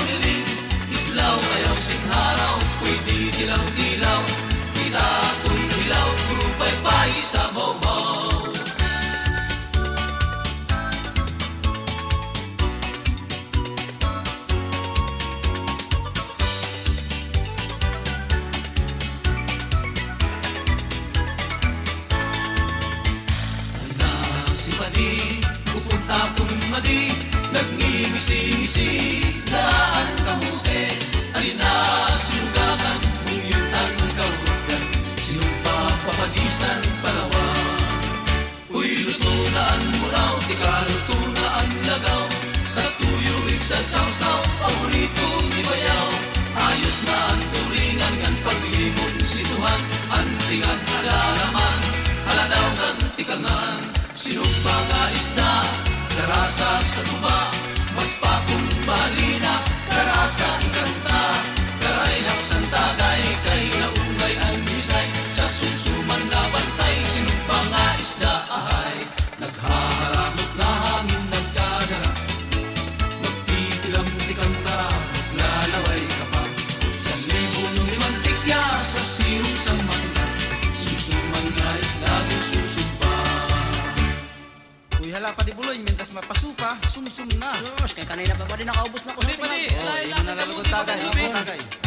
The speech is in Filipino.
pamiling, islaw ayaw singharaw, pwede dilaw-dilaw, kita kung hilaw, puro paypay sa bawbaw. Pupunta kong madi, nagngingisi-ngisi, daraan kamuti, alina sinugangan, mungyutan kahugan, sinumpa papadisan palawa. Uy, luto na ang muraw, tika luto na ang lagaw, sa tuyo iksasawsaw, paborito ni bayaw, ayos na ang turingan, ngan paglimon situhan, antingan alalaman, haladaw ng tikangan. Sinumpa nga isda, karasa sa tuba, mas pakong balina, karasa ang kanta, karay hapsan tagay, kay naungay ang bisay, sa sunsuman na bantay, sinumpa nga isda ahay, naghaharamot na hangin nagkadara, magtitilam tikang tara, lalaway ka pa, sa libon limantikya, sa sirong sa mangga, sunsuman nga isda kung susumpa. Uy, hala pa di buloy, mintas mapasupa, sumsum na. Sus, kaya kanina pa din nakaubos na ko. Padi, padi, Hindi mo nalalagot tagay.